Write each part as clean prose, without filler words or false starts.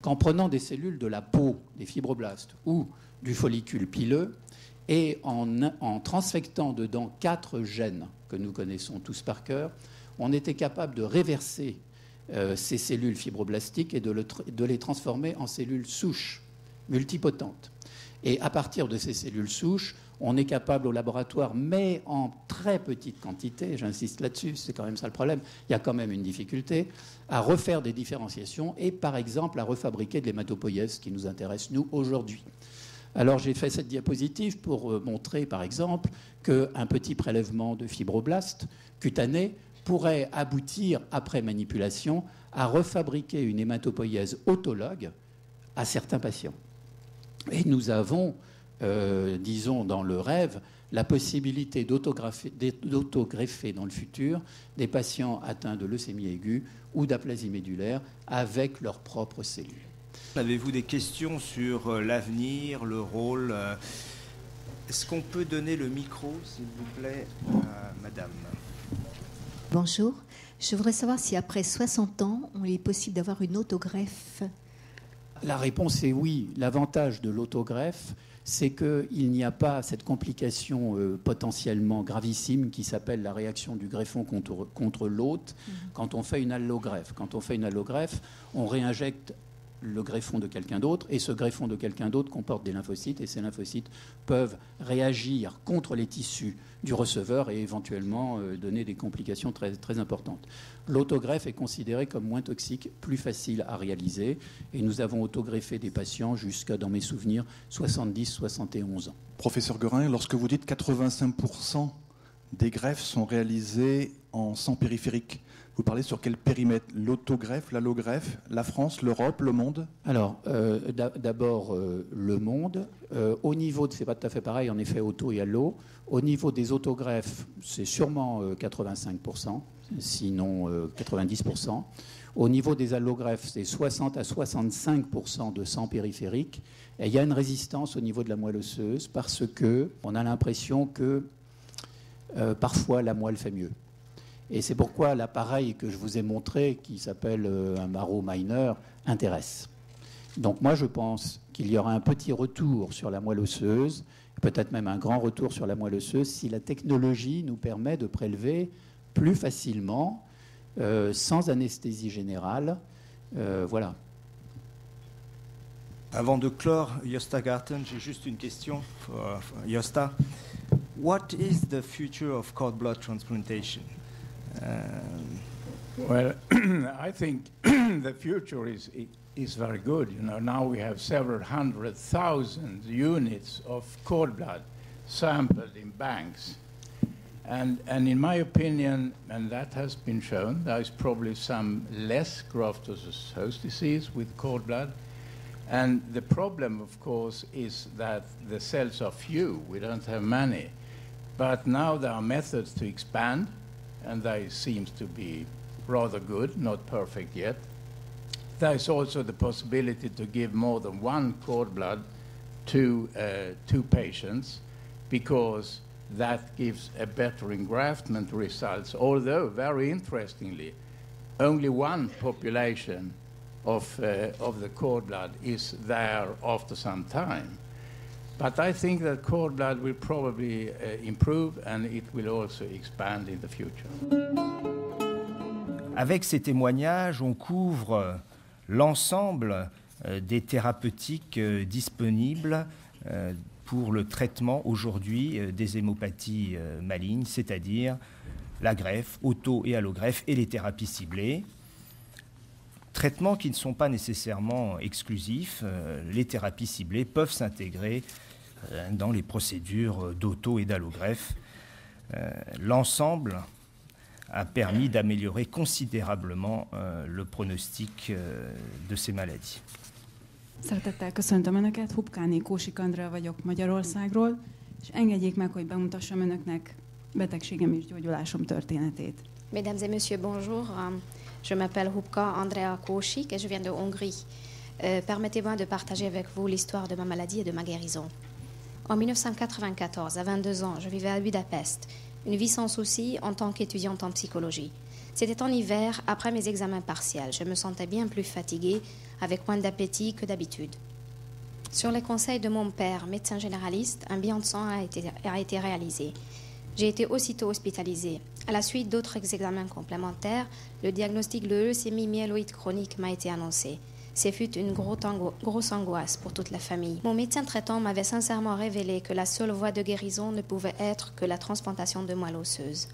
qu'en prenant des cellules de la peau, des fibroblastes ou du follicule pileux, et en transfectant dedans 4 gènes que nous connaissons tous par cœur, on était capable de réverser ces cellules fibroblastiques et de les transformer en cellules souches multipotentes. Et à partir de ces cellules souches, on est capable au laboratoire, mais en très petite quantité, j'insiste là-dessus, c'est quand même ça le problème, il y a quand même une difficulté, à refaire des différenciations et par exemple à refabriquer de l'hématopoïèse qui nous intéresse, nous, aujourd'hui. Alors j'ai fait cette diapositive pour montrer par exemple qu'un petit prélèvement de fibroblastes cutanés pourrait aboutir, après manipulation, à refabriquer une hématopoïèse autologue à certains patients. Et nous avons, disons dans le rêve, la possibilité d'autogreffer dans le futur des patients atteints de leucémie aiguë ou d'aplasie médulaire avec leurs propres cellules. Avez-vous des questions sur l'avenir, le rôle? Est-ce qu'on peut donner le micro, s'il vous plaît, à madame? Bonjour. Je voudrais savoir si après 60 ans, il est possible d'avoir une autogreffe. La réponse est oui. L'avantage de l'autogreffe, c'est qu'il n'y a pas cette complication potentiellement gravissime qui s'appelle la réaction du greffon contre l'hôte quand on fait une allogreffe. Quand on fait une allogreffe, on réinjecte le greffon de quelqu'un d'autre, et ce greffon de quelqu'un d'autre comporte des lymphocytes, et ces lymphocytes peuvent réagir contre les tissus du receveur et éventuellement donner des complications très, très importantes. L'autogreffe est considérée comme moins toxique, plus facile à réaliser, et nous avons autogreffé des patients jusqu'à, dans mes souvenirs, 70-71 ans. Professeur Guerin, lorsque vous dites 85% des greffes sont réalisées en sang périphérique, vous parlez sur quel périmètre? L'autogreffe, l'allogreffe, la France, l'Europe, le monde? Alors, d'abord, le monde. Au niveau c'est pas tout à fait pareil, en effet, auto et allo. Au niveau des autogreffes, c'est sûrement 85%, sinon 90%. Au niveau des allogreffes, c'est 60 à 65% de sang périphérique. Et il y a une résistance au niveau de la moelle osseuse parce qu'on a l'impression que parfois la moelle fait mieux. Et c'est pourquoi l'appareil que je vous ai montré, qui s'appelle un Maro Miner, intéresse. Donc moi, je pense qu'il y aura un petit retour sur la moelle osseuse, peut-être même un grand retour sur la moelle osseuse, si la technologie nous permet de prélever plus facilement, sans anesthésie générale. Voilà. Avant de clore, Josta Garten, j'ai juste une question pour Josta. What is the future of cord blood transplantation? Well, I think the future is very good. You know, now we have several 100,000 units of cord blood sampled in banks. And in my opinion, and that has been shown, there is probably some less graft-versus-host disease with cord blood. And the problem, of course, is that the cells are few. We don't have many. But now there are methods to expand, and they seems to be rather good, not perfect yet. There is also the possibility to give more than one cord blood to two patients, because that gives a better engraftment results, although, very interestingly, only one population of the cord blood is there after some time. But I think that cord blood will probably improve, and it will also expand in the future. Avec ces témoignages, on couvre l'ensemble des thérapeutiques disponibles pour le traitement aujourd'hui des hémopathies malignes, c'est-à-dire la greffe, auto- et allogreffe et les thérapies ciblées. Traitements qui ne sont pas nécessairement exclusifs. Les thérapies ciblées peuvent s'intégrer dans les procédures d'auto- et d'allogreffe. L'ensemble a permis d'améliorer considérablement le pronostic de ces maladies. Szeretettel köszöntöm Önöket, Hupkáné Kósik Andrea vagyok Magyarországról, és engedjék meg, hogy bemutassam Önöknek betegségem és gyógyulásom történetét. Mesdames et messieurs, bonjour. Je m'appelle Hupka Andrea Kósik et je viens de Hongrie. Permettez-moi de partager avec vous l'histoire de ma maladie et de ma guérison. En 1994, à 22 ans, je vivais à Budapest, une vie sans souci en tant qu'étudiante en psychologie. C'était en hiver, après mes examens partiels. Je me sentais bien plus fatiguée, avec moins d'appétit que d'habitude. Sur les conseils de mon père, médecin généraliste, un bilan de sang a été réalisé. J'ai été aussitôt hospitalisée. À la suite d'autres examens complémentaires, le diagnostic de leucémie myéloïde chronique m'a été annoncé. Ce fut une grosse angoisse pour toute la famille. Mon médecin traitant m'avait sincèrement révélé que la seule voie de guérison ne pouvait être que la transplantation de moelle osseuse.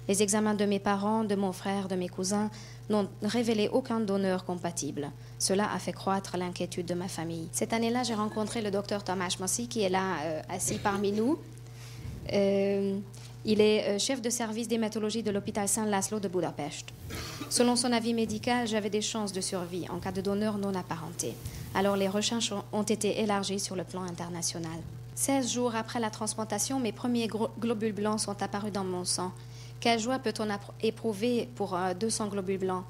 Les examens de mes parents, de mon frère, de mes cousins n'ont révélé aucun donneur compatible. Cela a fait croître l'inquiétude de ma famille. Cette année-là, j'ai rencontré le docteur Tamás Masi, qui est là, assis parmi nous. Il est chef de service d'hématologie de l'hôpital Saint-László de Budapest. Selon son avis médical, j'avais des chances de survie en cas de donneur non apparenté. Alors les recherches ont été élargies sur le plan international. 16 jours après la transplantation, mes premiers globules blancs sont apparus dans mon sang. Quelle joie peut-on éprouver pour 200 globules blancs?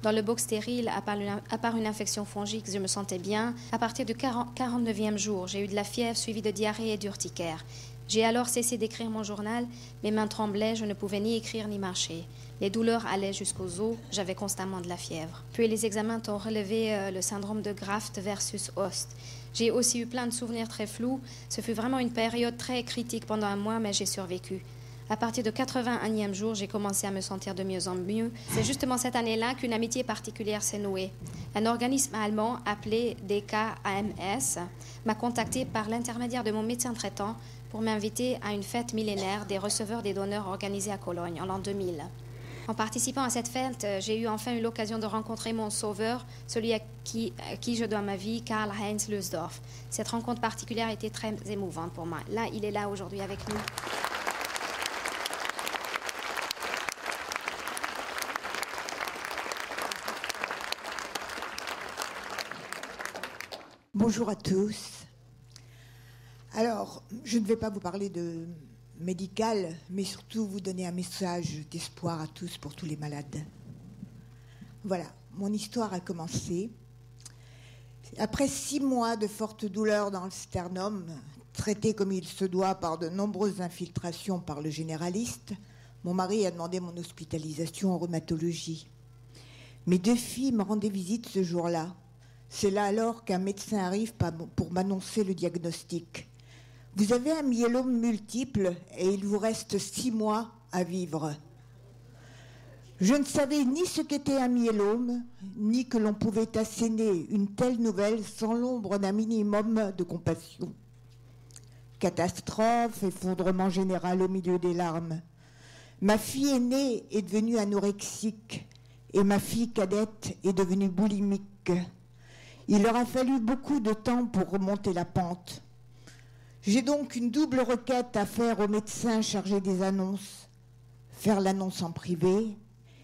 Dans le box stérile, à part une infection fongique, je me sentais bien. À partir du 49e jour, j'ai eu de la fièvre suivie de diarrhée et d'urticaire. J'ai alors cessé d'écrire mon journal, mes mains tremblaient, je ne pouvais ni écrire ni marcher. Les douleurs allaient jusqu'aux os, j'avais constamment de la fièvre. Puis les examens ont relevé le syndrome de Graft versus Host. J'ai aussi eu plein de souvenirs très flous. Ce fut vraiment une période très critique pendant un mois, mais j'ai survécu. À partir de 81e jour, j'ai commencé à me sentir de mieux en mieux. C'est justement cette année-là qu'une amitié particulière s'est nouée. Un organisme allemand appelé DKAMS m'a contacté par l'intermédiaire de mon médecin traitant pour m'inviter à une fête millénaire des receveurs des donneurs organisée à Cologne en l'an 2000. En participant à cette fête, j'ai eu enfin eu l'occasion de rencontrer mon sauveur, celui à qui je dois ma vie, Karl-Heinz Lösdorf. Cette rencontre particulière était très émouvante pour moi. Là, il est là aujourd'hui avec nous. Bonjour à tous. Alors, je ne vais pas vous parler de médical, mais surtout vous donner un message d'espoir à tous pour tous les malades. Voilà, mon histoire a commencé. Après 6 mois de fortes douleurs dans le sternum, traitées comme il se doit par de nombreuses infiltrations par le généraliste, mon mari a demandé mon hospitalisation en rhumatologie. Mes 2 filles me rendaient visite ce jour-là. C'est là alors qu'un médecin arrive pour m'annoncer le diagnostic. Vous avez un myélome multiple et il vous reste 6 mois à vivre. Je ne savais ni ce qu'était un myélome, ni que l'on pouvait asséner une telle nouvelle sans l'ombre d'un minimum de compassion. Catastrophe, effondrement général au milieu des larmes. Ma fille aînée est devenue anorexique et ma fille cadette est devenue boulimique. Il leur a fallu beaucoup de temps pour remonter la pente. J'ai donc une double requête à faire au médecin chargé des annonces. Faire l'annonce en privé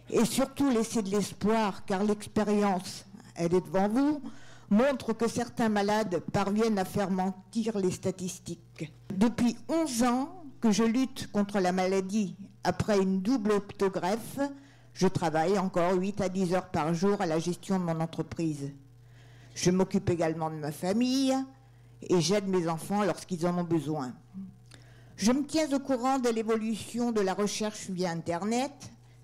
et surtout laisser de l'espoir, car l'expérience, elle est devant vous, montre que certains malades parviennent à faire mentir les statistiques. Depuis 11 ans que je lutte contre la maladie après une double optogreffe, je travaille encore 8 à 10 heures par jour à la gestion de mon entreprise. Je m'occupe également de ma famille et j'aide mes enfants lorsqu'ils en ont besoin. Je me tiens au courant de l'évolution de la recherche via Internet.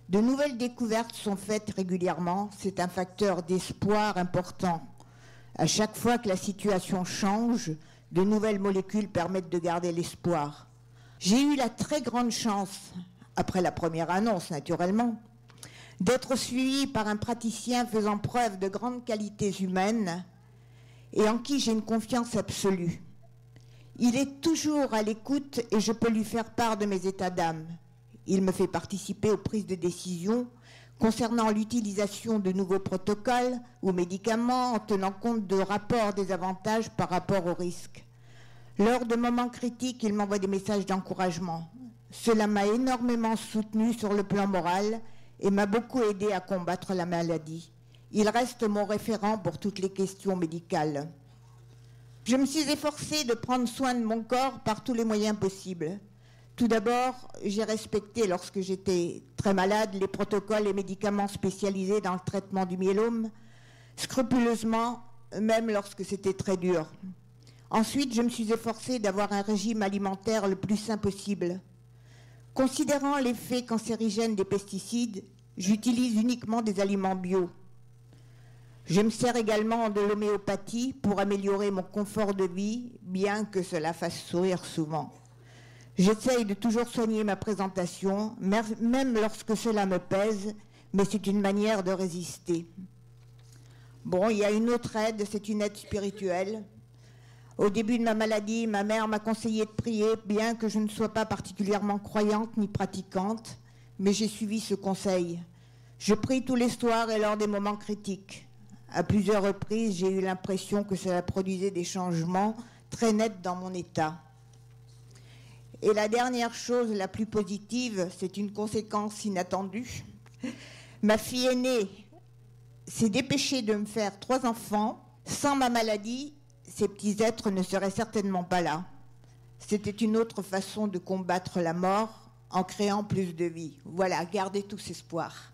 De nouvelles découvertes sont faites régulièrement. C'est un facteur d'espoir important. À chaque fois que la situation change, de nouvelles molécules permettent de garder l'espoir. J'ai eu la très grande chance, après la première annonce naturellement, d'être suivie par un praticien faisant preuve de grandes qualités humaines et en qui j'ai une confiance absolue. Il est toujours à l'écoute et je peux lui faire part de mes états d'âme. Il me fait participer aux prises de décision concernant l'utilisation de nouveaux protocoles ou médicaments en tenant compte de rapports des avantages par rapport aux risques. Lors de moments critiques, il m'envoie des messages d'encouragement. Cela m'a énormément soutenu sur le plan moral et m'a beaucoup aidé à combattre la maladie. Il reste mon référent pour toutes les questions médicales. Je me suis efforcée de prendre soin de mon corps par tous les moyens possibles. Tout d'abord, j'ai respecté, lorsque j'étais très malade, les protocoles et médicaments spécialisés dans le traitement du myélome, scrupuleusement, même lorsque c'était très dur. Ensuite, je me suis efforcée d'avoir un régime alimentaire le plus sain possible. Considérant l'effet cancérigène des pesticides, j'utilise uniquement des aliments bio. Je me sers également de l'homéopathie pour améliorer mon confort de vie, bien que cela fasse sourire souvent. J'essaye de toujours soigner ma présentation, même lorsque cela me pèse, mais c'est une manière de résister. Bon, il y a une autre aide, c'est une aide spirituelle. Au début de ma maladie, ma mère m'a conseillé de prier, bien que je ne sois pas particulièrement croyante ni pratiquante, mais j'ai suivi ce conseil. Je prie tous les soirs et lors des moments critiques. À plusieurs reprises, j'ai eu l'impression que cela produisait des changements très nets dans mon état. Et la dernière chose, la plus positive, c'est une conséquence inattendue. Ma fille aînée s'est dépêchée de me faire 3 enfants. Sans ma maladie, ces petits êtres ne seraient certainement pas là. C'était une autre façon de combattre la mort en créant plus de vie. Voilà, gardez tous espoir.